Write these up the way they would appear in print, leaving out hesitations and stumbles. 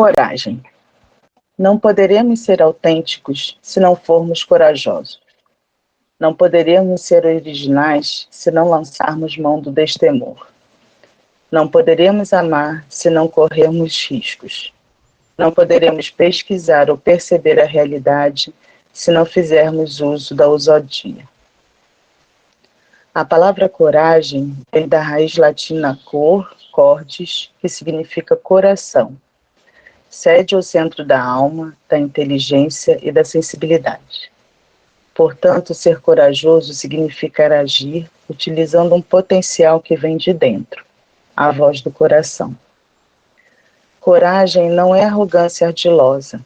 Coragem. Não poderemos ser autênticos se não formos corajosos. Não poderemos ser originais se não lançarmos mão do destemor. Não poderemos amar se não corrermos riscos. Não poderemos pesquisar ou perceber a realidade se não fizermos uso da ousadia. A palavra coragem vem da raiz latina cordis, que significa coração. Sede ao centro da alma, da inteligência e da sensibilidade. Portanto, ser corajoso significa agir utilizando um potencial que vem de dentro, a voz do coração. Coragem não é arrogância ardilosa,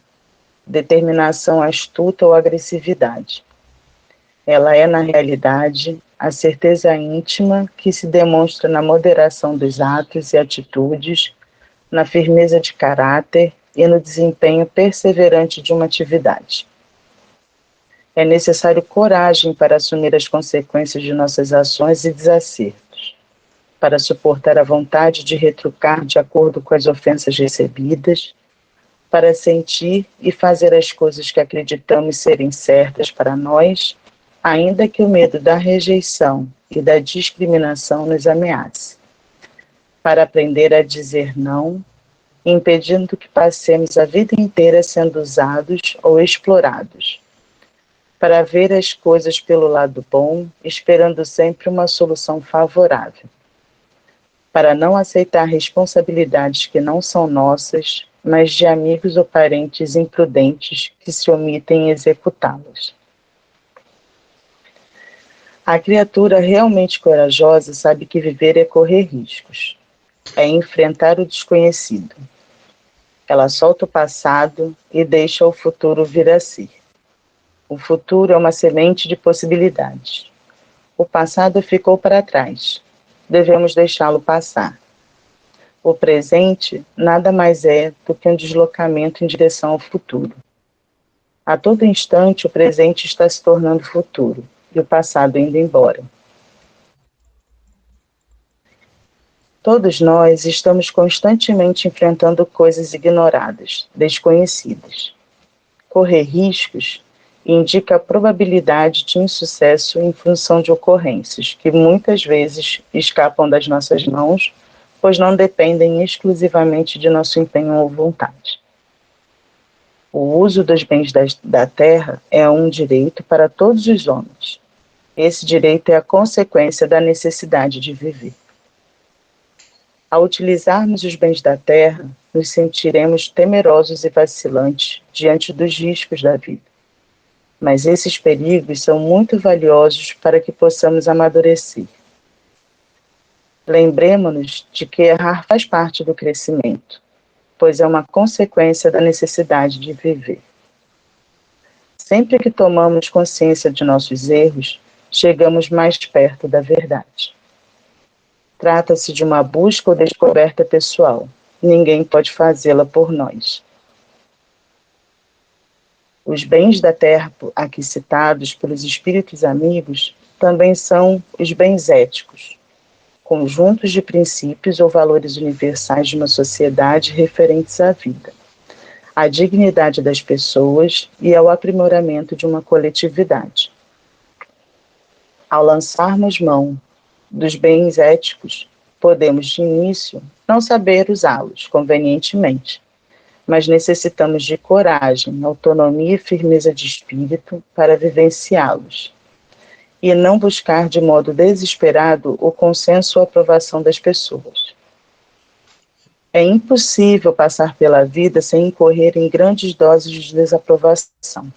determinação astuta ou agressividade. Ela é, na realidade, a certeza íntima que se demonstra na moderação dos atos e atitudes, na firmeza de caráter e no desempenho perseverante de uma atividade. É necessário coragem para assumir as consequências de nossas ações e desacertos, para suportar a vontade de retrucar de acordo com as ofensas recebidas, para sentir e fazer as coisas que acreditamos serem certas para nós, ainda que o medo da rejeição e da discriminação nos ameace, para aprender a dizer não, impedindo que passemos a vida inteira sendo usados ou explorados, para ver as coisas pelo lado bom, esperando sempre uma solução favorável, para não aceitar responsabilidades que não são nossas, mas de amigos ou parentes imprudentes que se omitem em executá-las. A criatura realmente corajosa sabe que viver é correr riscos, é enfrentar o desconhecido. Ela solta o passado e deixa o futuro vir a si. O futuro é uma semente de possibilidades. O passado ficou para trás. Devemos deixá-lo passar. O presente nada mais é do que um deslocamento em direção ao futuro. A todo instante, o presente está se tornando futuro e o passado indo embora. Todos nós estamos constantemente enfrentando coisas ignoradas, desconhecidas. Correr riscos indica a probabilidade de insucesso em função de ocorrências que muitas vezes escapam das nossas mãos, pois não dependem exclusivamente de nosso empenho ou vontade. O uso dos bens da terra é um direito para todos os homens. Esse direito é a consequência da necessidade de viver. Ao utilizarmos os bens da terra, nos sentiremos temerosos e vacilantes diante dos riscos da vida. Mas esses perigos são muito valiosos para que possamos amadurecer. Lembremos-nos de que errar faz parte do crescimento, pois é uma consequência da necessidade de viver. Sempre que tomamos consciência de nossos erros, chegamos mais perto da verdade. Trata-se de uma busca ou descoberta pessoal. Ninguém pode fazê-la por nós. Os bens da terra aqui citados pelos espíritos amigos também são os bens éticos, conjuntos de princípios ou valores universais de uma sociedade referentes à vida, à dignidade das pessoas e ao aprimoramento de uma coletividade. Ao lançarmos mão dos bens éticos, podemos, de início, não saber usá-los convenientemente, mas necessitamos de coragem, autonomia e firmeza de espírito para vivenciá-los, e não buscar de modo desesperado o consenso ou aprovação das pessoas. É impossível passar pela vida sem incorrer em grandes doses de desaprovação.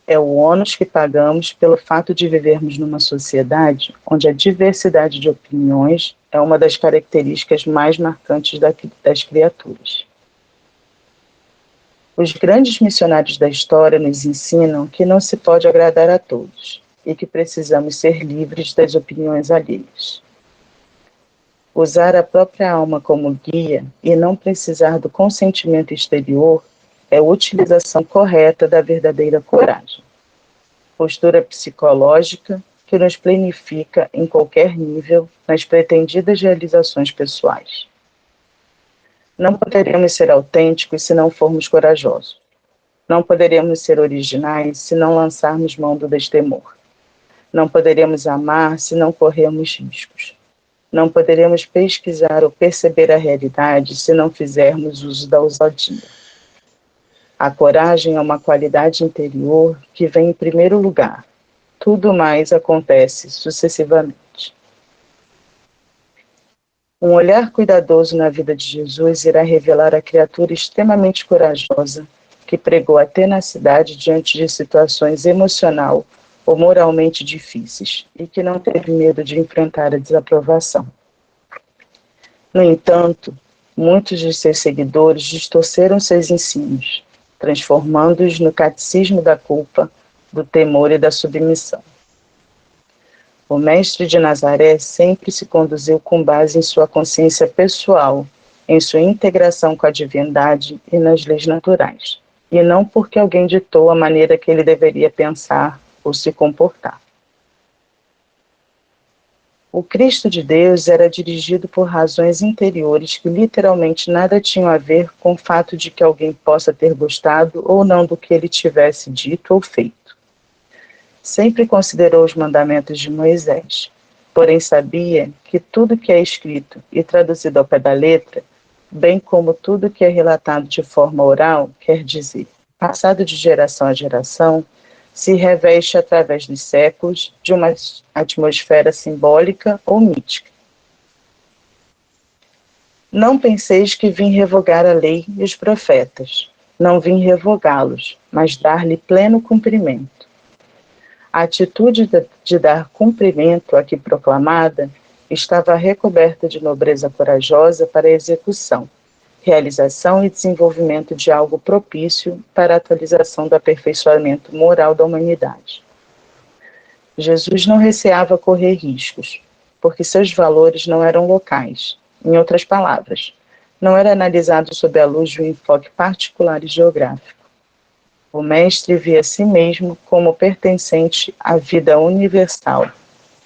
É o ônus que pagamos pelo fato de vivermos numa sociedade onde a diversidade de opiniões é uma das características mais marcantes das criaturas. Os grandes missionários da história nos ensinam que não se pode agradar a todos e que precisamos ser livres das opiniões alheias. Usar a própria alma como guia e não precisar do consentimento exterior é a utilização correta da verdadeira coragem. Postura psicológica que nos planifica em qualquer nível nas pretendidas realizações pessoais. Não poderemos ser autênticos se não formos corajosos. Não poderemos ser originais se não lançarmos mão do destemor. Não poderemos amar se não corrermos riscos. Não poderemos pesquisar ou perceber a realidade se não fizermos uso da ousadia. A coragem é uma qualidade interior que vem em primeiro lugar. Tudo mais acontece sucessivamente. Um olhar cuidadoso na vida de Jesus irá revelar a criatura extremamente corajosa que pregou a tenacidade diante de situações emocional ou moralmente difíceis e que não teve medo de enfrentar a desaprovação. No entanto, muitos de seus seguidores distorceram seus ensinos, transformando-os no catecismo da culpa, do temor e da submissão. O mestre de Nazaré sempre se conduziu com base em sua consciência pessoal, em sua integração com a divindade e nas leis naturais, e não porque alguém ditou a maneira que ele deveria pensar ou se comportar. O Cristo de Deus era dirigido por razões interiores que literalmente nada tinham a ver com o fato de que alguém possa ter gostado ou não do que ele tivesse dito ou feito. Sempre considerou os mandamentos de Moisés, porém sabia que tudo que é escrito e traduzido ao pé da letra, bem como tudo que é relatado de forma oral, quer dizer, passado de geração a geração, se reveste através dos séculos de uma atmosfera simbólica ou mítica. Não penseis que vim revogar a lei e os profetas. Não vim revogá-los, mas dar-lhe pleno cumprimento. A atitude de dar cumprimento à que proclamada estava recoberta de nobreza corajosa para a execução, realização e desenvolvimento de algo propício para a atualização do aperfeiçoamento moral da humanidade. Jesus não receava correr riscos, porque seus valores não eram locais. Em outras palavras, não era analisado sob a luz de um enfoque particular e geográfico. O mestre via a si mesmo como pertencente à vida universal,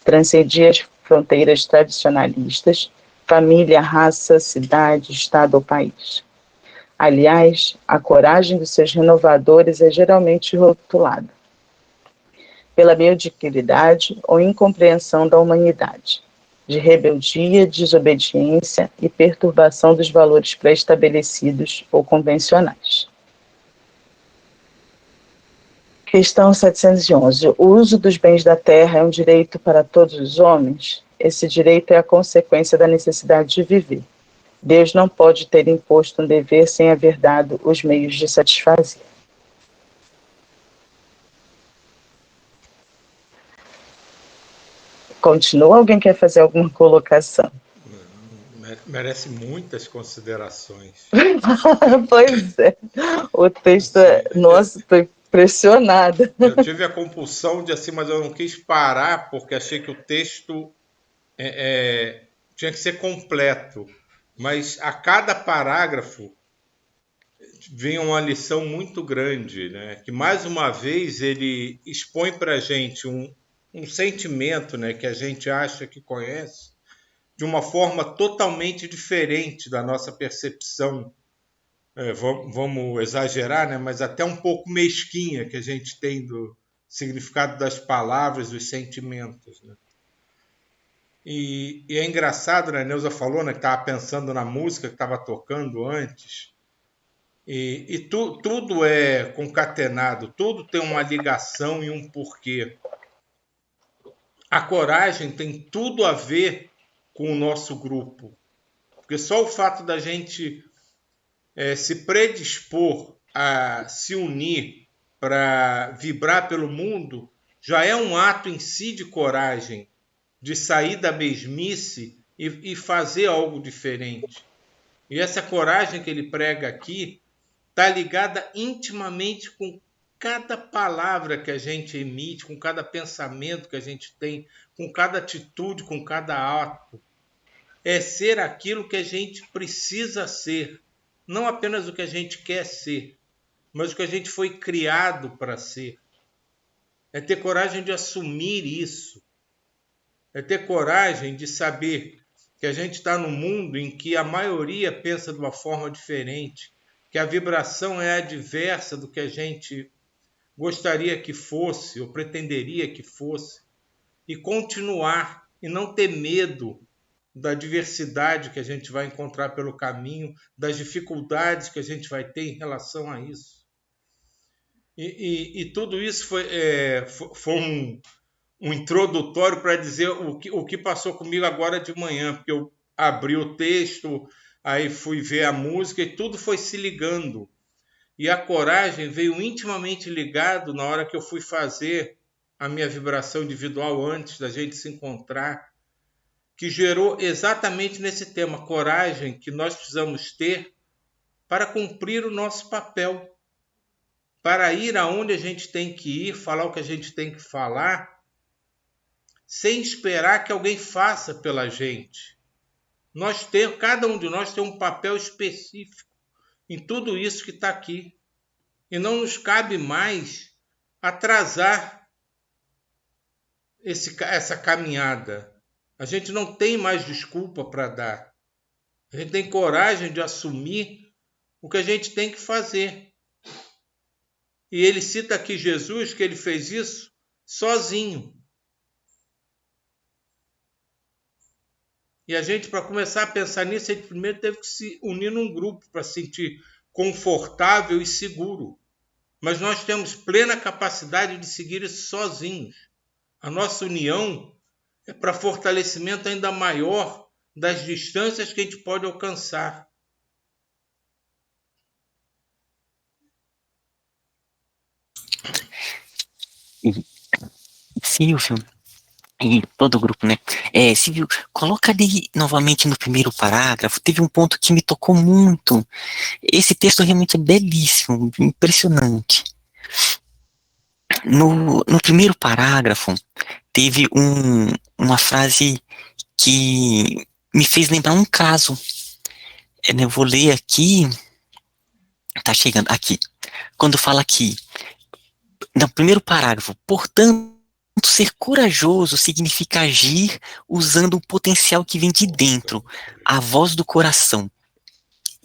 transcendia as fronteiras tradicionalistas, família, raça, cidade, estado ou país. Aliás, a coragem dos seus renovadores é geralmente rotulada pela mediocridade ou incompreensão da humanidade, de rebeldia, desobediência e perturbação dos valores pré-estabelecidos ou convencionais. Questão 711. O uso dos bens da terra é um direito para todos os homens? Esse direito é a consequência da necessidade de viver. Deus não pode ter imposto um dever sem haver dado os meios de satisfazer. Continua? Alguém quer fazer alguma colocação? Merece muitas considerações. Pois é. O texto Assim, é... Nossa, estou impressionada. eu tive a compulsão de assim, mas eu não quis parar porque achei que o texto tinha que ser completo. Mas a cada parágrafo vinha uma lição muito grande, né? Que mais uma vez ele expõe para a gente um sentimento, né, que a gente acha que conhece, de uma forma totalmente diferente da nossa percepção. Vamos exagerar, né? Mas até um pouco mesquinha que a gente tem do significado das palavras, dos sentimentos. Né? E é engraçado, né? A Neuza falou, né, que estava pensando na música que estava tocando antes. Tudo é concatenado, tudo tem uma ligação e um porquê. A coragem tem tudo a ver com o nosso grupo. Porque só o fato da gente se predispor a se unir para vibrar pelo mundo já é um ato em si de coragem, de sair da mesmice e fazer algo diferente. E essa coragem que ele prega aqui está ligada intimamente com cada palavra que a gente emite, com cada pensamento que a gente tem, com cada atitude, com cada ato. É ser aquilo que a gente precisa ser, não apenas o que a gente quer ser, mas o que a gente foi criado para ser. É ter coragem de assumir isso. É ter coragem de saber que a gente está num mundo em que a maioria pensa de uma forma diferente, que a vibração é adversa do que a gente gostaria que fosse ou pretenderia que fosse, e continuar e não ter medo da diversidade que a gente vai encontrar pelo caminho, das dificuldades que a gente vai ter em relação a isso. E tudo isso foi um introdutório para dizer o que passou comigo agora de manhã, porque eu abri o texto, aí fui ver a música e tudo foi se ligando. E a coragem veio intimamente ligado na hora que eu fui fazer a minha vibração individual antes da gente se encontrar, que gerou exatamente nesse tema, coragem que nós precisamos ter para cumprir o nosso papel, para ir aonde a gente tem que ir, falar o que a gente tem que falar, sem esperar que alguém faça pela gente. Cada um de nós tem um papel específico em tudo isso que está aqui. E não nos cabe mais atrasar essa caminhada. A gente não tem mais desculpa para dar. A gente tem coragem de assumir o que a gente tem que fazer. E ele cita aqui Jesus, que ele fez isso sozinho. E a gente, para começar a pensar nisso, a gente primeiro teve que se unir num grupo para se sentir confortável e seguro. Mas nós temos plena capacidade de seguir isso sozinhos. A nossa união é para fortalecimento ainda maior das distâncias que a gente pode alcançar. Silvio, e todo o grupo, né? Silvio, coloca ali novamente no primeiro parágrafo, teve um ponto que me tocou muito. Esse texto realmente é belíssimo, impressionante. No primeiro parágrafo, teve uma frase que me fez lembrar um caso. Né, eu vou ler aqui, tá chegando aqui, quando fala aqui, no primeiro parágrafo, portanto, ser corajoso significa agir usando o potencial que vem de dentro, a voz do coração.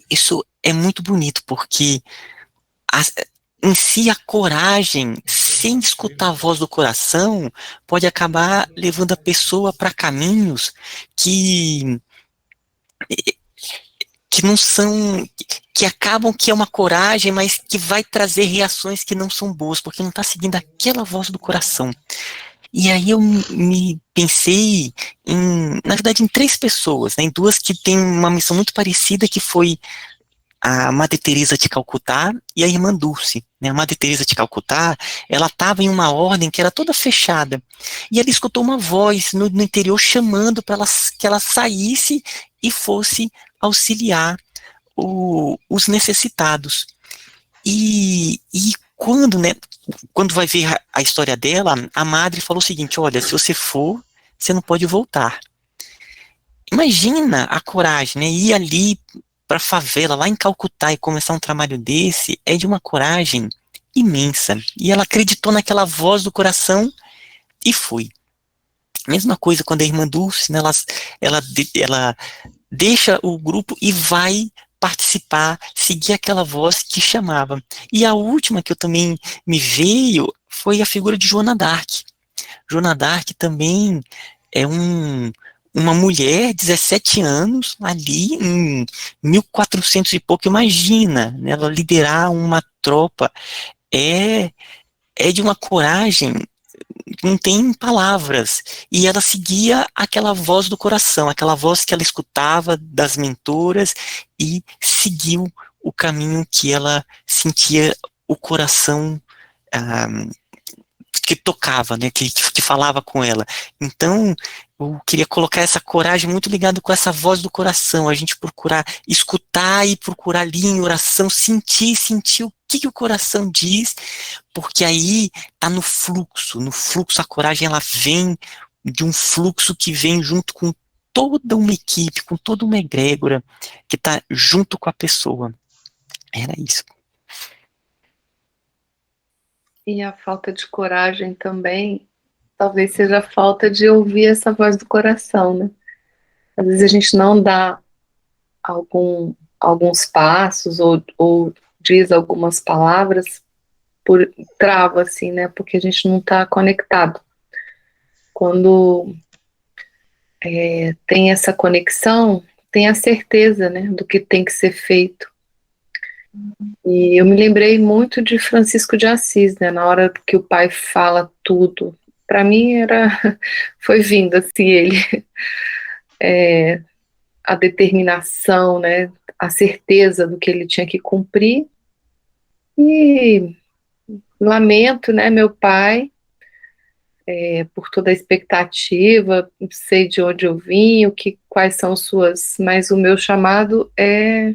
Isso é muito bonito, porque em si a coragem, sem escutar a voz do coração, pode acabar levando a pessoa para caminhos que não são, que acabam que é uma coragem, mas que vai trazer reações que não são boas, porque não está seguindo aquela voz do coração. E aí eu me pensei na verdade, em 3 pessoas, né, em 2 que têm uma missão muito parecida, que foi a Madre Teresa de Calcutá e a Irmã Dulce. Né? A Madre Teresa de Calcutá, ela estava em uma ordem que era toda fechada, e ela escutou uma voz no interior chamando para que ela saísse e fosse auxiliar os necessitados. E quando, né, quando vai ver a história dela, a madre falou o seguinte: olha, se você for, você não pode voltar. Imagina a coragem, né? Ir ali para a favela, lá em Calcutá, e começar um trabalho desse, é de uma coragem imensa. E ela acreditou naquela voz do coração e foi. Mesma coisa quando a Irmã Dulce, né, ela deixa o grupo e vai participar, seguir aquela voz que chamava. E a última que eu também me veio foi a figura de Joana d'Arc. Joana d'Arc também é uma mulher, 17 anos, ali em 1400 e pouco, imagina, né, ela liderar uma tropa, é, é de uma coragem, não tem palavras, e ela seguia aquela voz do coração, aquela voz que ela escutava das mentoras, e seguiu o caminho que ela sentia o coração ah, que tocava, né, que falava com ela. Então, eu queria colocar essa coragem muito ligado com essa voz do coração, a gente procurar escutar e procurar ali em oração, sentir o que o coração diz, porque aí tá no fluxo a coragem, ela vem de um fluxo que vem junto com toda uma equipe, com toda uma egrégora, que tá junto com a pessoa. Era isso. E a falta de coragem também, talvez seja a falta de ouvir essa voz do coração, né? Às vezes a gente não dá alguns passos ou diz algumas palavras por trava, assim, né? Porque a gente não está conectado. Quando tem essa conexão, tem a certeza, né, do que tem que ser feito. E eu me lembrei muito de Francisco de Assis, né, na hora que o pai fala tudo. Para mim foi vindo assim ele, a determinação, né, a certeza do que ele tinha que cumprir. E lamento, né, meu pai, por toda a expectativa, sei de onde eu vim, quais são suas, mas o meu chamado é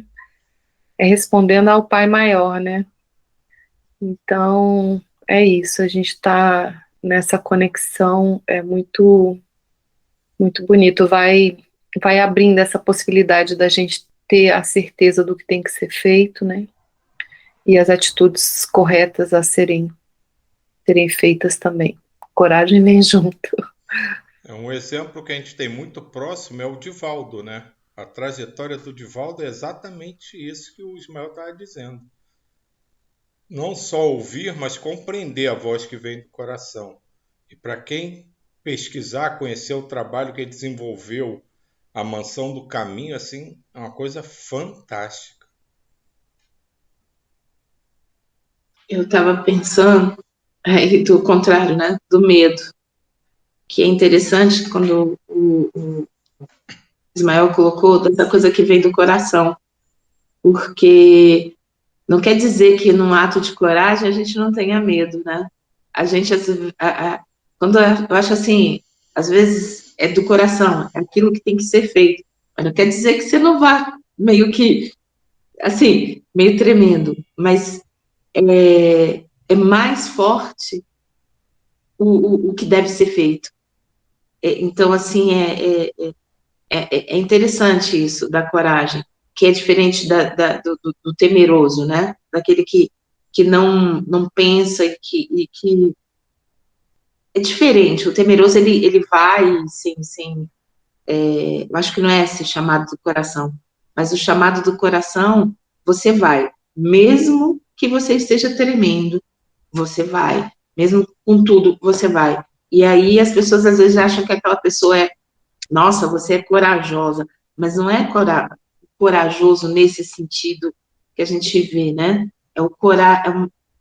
respondendo ao Pai Maior, né? Então, é isso, a gente está nessa conexão, é muito, muito bonito, vai abrindo essa possibilidade da gente ter a certeza do que tem que ser feito, né? E as atitudes corretas a serem feitas também. Coragem vem junto. Um exemplo que a gente tem muito próximo é o Divaldo, né? A trajetória do Divaldo é exatamente isso que o Ismael estava dizendo. Não só ouvir, mas compreender a voz que vem do coração. E para quem pesquisar, conhecer o trabalho que ele desenvolveu, a Mansão do Caminho, assim, é uma coisa fantástica. Eu estava pensando do contrário, né? Do medo. Que é interessante quando o Ismael colocou dessa coisa que vem do coração. Porque não quer dizer que num ato de coragem a gente não tenha medo, né? A gente, quando eu acho assim, às vezes é do coração, é aquilo que tem que ser feito. Mas não quer dizer que você não vá meio que, assim, meio tremendo. Mas é mais forte o que deve ser feito. Então, assim, é interessante isso da coragem, que é diferente do temeroso, né? Daquele que não pensa e que é diferente. O temeroso, ele vai sem eu acho que não é esse chamado do coração, mas o chamado do coração, você vai, mesmo que você esteja tremendo, você vai, mesmo com tudo, você vai. E aí as pessoas às vezes acham que aquela pessoa nossa, você é corajosa, mas não é corajoso nesse sentido que a gente vê, né? É o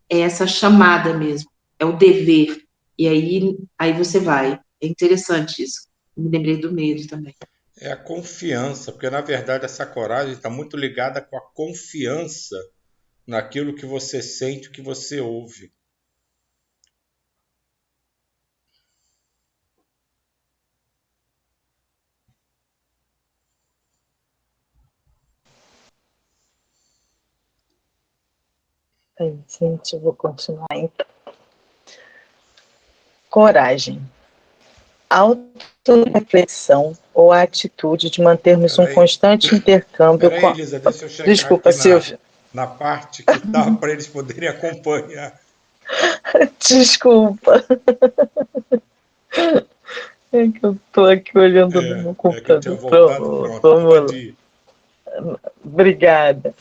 é essa chamada mesmo, é o dever. E aí você vai. É interessante isso. Me lembrei do medo também. É a confiança, porque na verdade essa coragem está muito ligada com a confiança naquilo que você sente, que você ouve. Gente, eu vou continuar então. Coragem. Autoreflexão ou a atitude de mantermos um constante intercâmbio Peraí, com... Elisa, deixa eu checar Desculpa, aqui Silvia. na parte que tá para eles poderem acompanhar. Desculpa. É que eu tô aqui olhando no meu É que eu tinha computador. voltado, pronto. Vamos lá. Pode ir. Obrigada.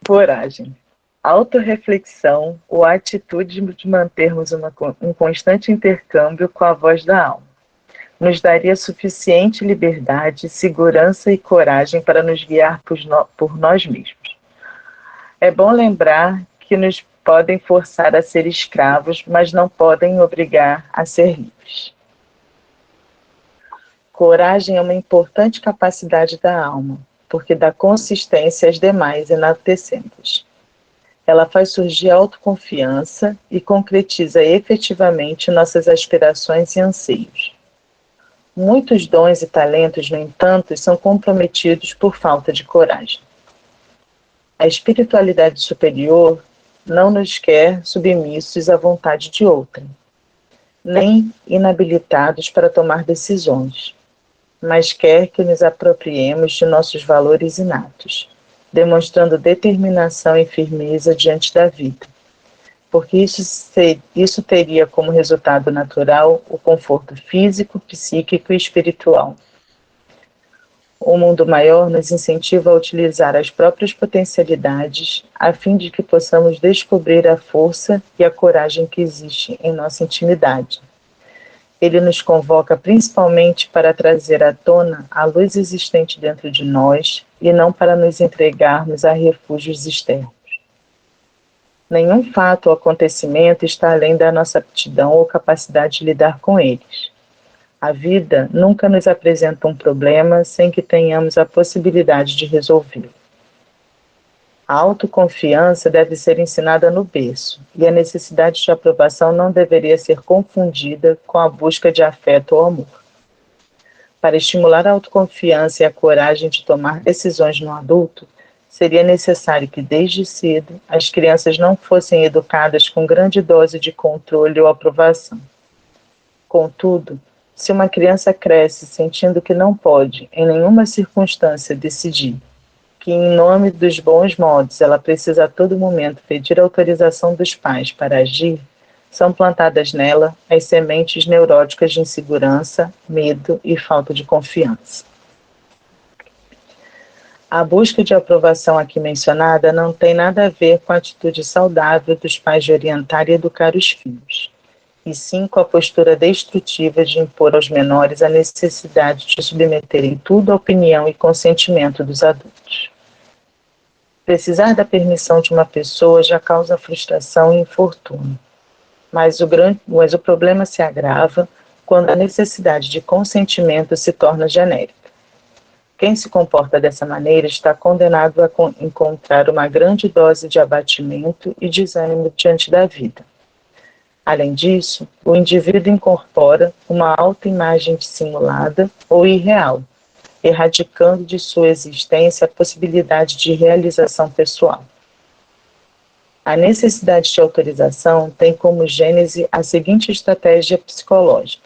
Coragem. Autoreflexão ou a atitude de mantermos um constante intercâmbio com a voz da alma. Nos daria suficiente liberdade, segurança e coragem para nos guiar por nós mesmos. É bom lembrar que nos podem forçar a ser escravos, mas não podem obrigar a ser livres. Coragem é uma importante capacidade da alma, porque dá consistência às demais enaltecendo-as. Ela faz surgir autoconfiança e concretiza efetivamente nossas aspirações e anseios. Muitos dons e talentos, no entanto, são comprometidos por falta de coragem. A espiritualidade superior não nos quer submissos à vontade de outrem, nem inabilitados para tomar decisões, mas quer que nos apropriemos de nossos valores inatos, demonstrando determinação e firmeza diante da vida, porque isso teria como resultado natural o conforto físico, psíquico e espiritual. o mundo maior nos incentiva a utilizar as próprias potencialidades a fim de que possamos descobrir a força e a coragem que existe em nossa intimidade. Ele nos convoca principalmente para trazer à tona a luz existente dentro de nós e não para nos entregarmos a refúgios externos. Nenhum fato ou acontecimento está além da nossa aptidão ou capacidade de lidar com eles. A vida nunca nos apresenta um problema sem que tenhamos a possibilidade de resolvê-lo. A autoconfiança deve ser ensinada no berço, e a necessidade de aprovação não deveria ser confundida com a busca de afeto ou amor. Para estimular a autoconfiança e a coragem de tomar decisões no adulto, seria necessário que, desde cedo, as crianças não fossem educadas com grande dose de controle ou aprovação. Contudo, se uma criança cresce sentindo que não pode, em nenhuma circunstância, decidir, que em nome dos bons modos ela precisa a todo momento pedir autorização dos pais para agir, são plantadas nela as sementes neuróticas de insegurança, medo e falta de confiança. A busca de aprovação aqui mencionada não tem nada a ver com a atitude saudável dos pais de orientar e educar os filhos, e sim com a postura destrutiva de impor aos menores a necessidade de submeterem tudo à opinião e consentimento dos adultos. Precisar da permissão de uma pessoa já causa frustração e infortúnio, mas o problema se agrava quando a necessidade de consentimento se torna genérica. Quem se comporta dessa maneira está condenado a encontrar uma grande dose de abatimento e desânimo diante da vida. Além disso, o indivíduo incorpora uma autoimagem dissimulada ou irreal, erradicando de sua existência a possibilidade de realização pessoal. A necessidade de autorização tem como gênese a seguinte estratégia psicológica: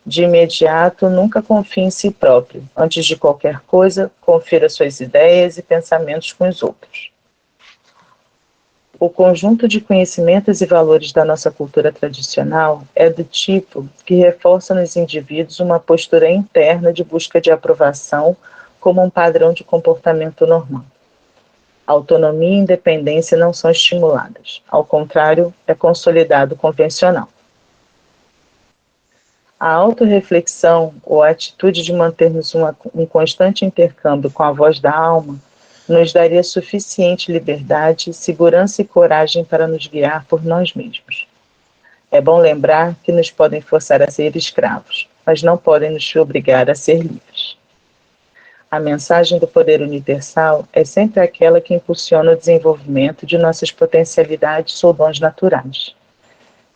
de imediato, nunca confie em si próprio. Antes de qualquer coisa, confira suas ideias e pensamentos com os outros. O conjunto de conhecimentos e valores da nossa cultura tradicional é do tipo que reforça nos indivíduos uma postura interna de busca de aprovação como um padrão de comportamento normal. Autonomia e independência não são estimuladas, ao contrário, é consolidado convencional. A autorreflexão ou a atitude de mantermos um constante intercâmbio com a voz da alma nos daria suficiente liberdade, segurança e coragem para nos guiar por nós mesmos. É bom lembrar que nos podem forçar a ser escravos, mas não podem nos obrigar a ser livres. A mensagem do poder universal é sempre aquela que impulsiona o desenvolvimento de nossas potencialidades ou dons naturais.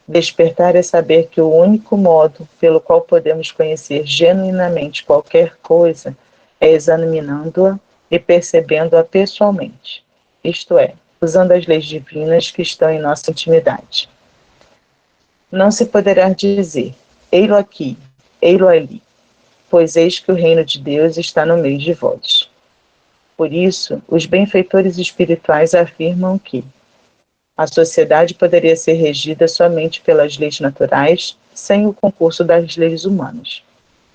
Despertar é saber que o único modo pelo qual podemos conhecer genuinamente qualquer coisa é examinando-a e percebendo-a pessoalmente, isto é, usando as leis divinas que estão em nossa intimidade. Não se poderá dizer, ei-lo aqui, ei-lo ali, pois eis que o reino de Deus está no meio de vós. Por isso, os benfeitores espirituais afirmam que a sociedade poderia ser regida somente pelas leis naturais, sem o concurso das leis humanas,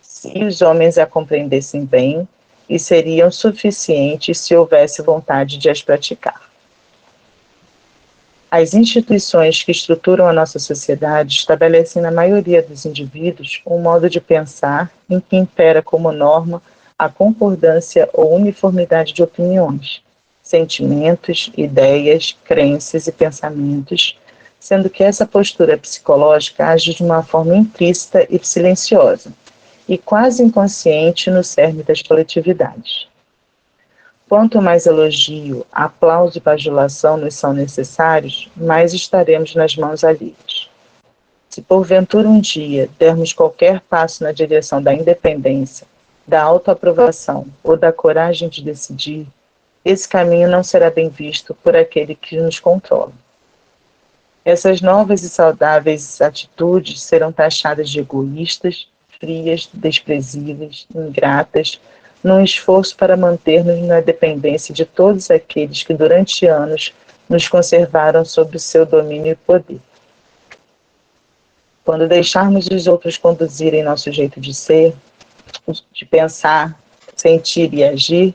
se os homens a compreendessem bem, e seriam suficientes se houvesse vontade de as praticar. As instituições que estruturam a nossa sociedade estabelecem na maioria dos indivíduos um modo de pensar em que impera como norma a concordância ou uniformidade de opiniões, sentimentos, ideias, crenças e pensamentos, sendo que essa postura psicológica age de uma forma implícita e silenciosa, e quase inconsciente no cerne das coletividades. Quanto mais elogio, aplauso e bajulação nos são necessários, mais estaremos nas mãos alheias. Se porventura um dia dermos qualquer passo na direção da independência, da autoaprovação ou da coragem de decidir, esse caminho não será bem visto por aquele que nos controla. Essas novas e saudáveis atitudes serão taxadas de egoístas, frias, desprezíveis, ingratas, num esforço para manter-nos na dependência de todos aqueles que durante anos nos conservaram sob o seu domínio e poder. Quando deixarmos os outros conduzirem nosso jeito de ser, de pensar, sentir e agir,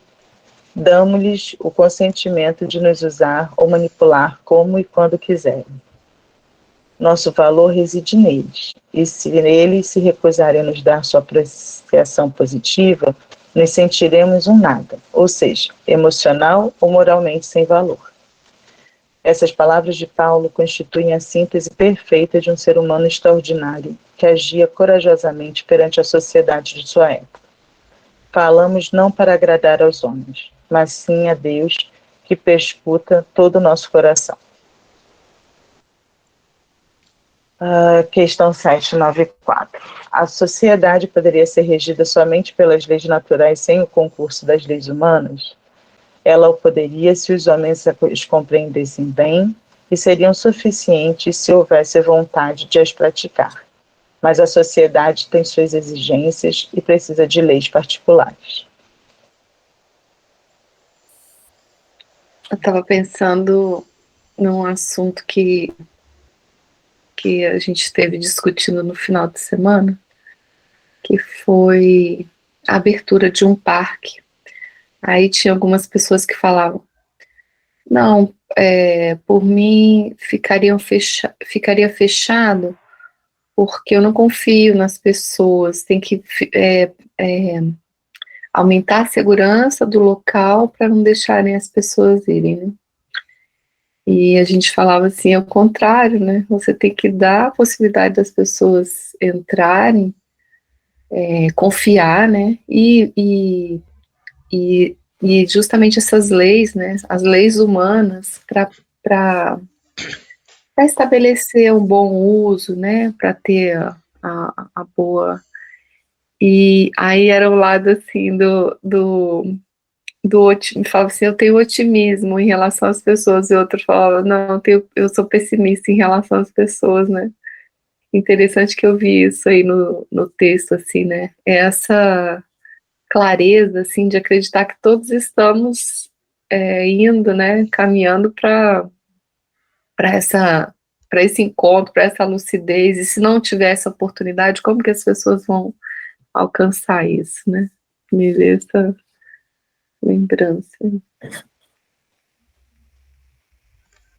damos-lhes o consentimento de nos usar ou manipular como e quando quiserem. Nosso valor reside neles, e se eles se recusarem a nos dar sua apreciação positiva, nos sentiremos um nada, ou seja, emocional ou moralmente sem valor. Essas palavras de Paulo constituem a síntese perfeita de um ser humano extraordinário que agia corajosamente perante a sociedade de sua época. Falamos não para agradar aos homens, mas sim a Deus, que perscruta todo o nosso coração. Questão 794. A sociedade poderia ser regida somente pelas leis naturais sem o concurso das leis humanas? Ela o poderia se os homens as compreendessem bem e seriam suficientes se houvesse vontade de as praticar. Mas a sociedade tem suas exigências e precisa de leis particulares. Eu estava pensando num assunto que a gente esteve discutindo no final de semana, que foi a abertura de um parque. Aí tinha algumas pessoas que falavam, não, por mim ficaria fechado, porque eu não confio nas pessoas, tem que aumentar a segurança do local para não deixarem as pessoas irem, né? E a gente falava assim, ao contrário, né? Você tem que dar a possibilidade das pessoas entrarem, confiar, né? E justamente essas leis, né? As leis humanas para estabelecer um bom uso, né? Para ter a boa. E aí era o lado assim me falava assim, eu tenho otimismo em relação às pessoas, e outro falava, não, eu sou pessimista em relação às pessoas, né? Interessante que eu vi isso aí no texto, assim, né? Essa clareza, assim, de acreditar que todos estamos indo, né? Caminhando para esse encontro, para essa lucidez, e se não tiver essa oportunidade, como que as pessoas vão alcançar isso, né? Me veio essa lembrança.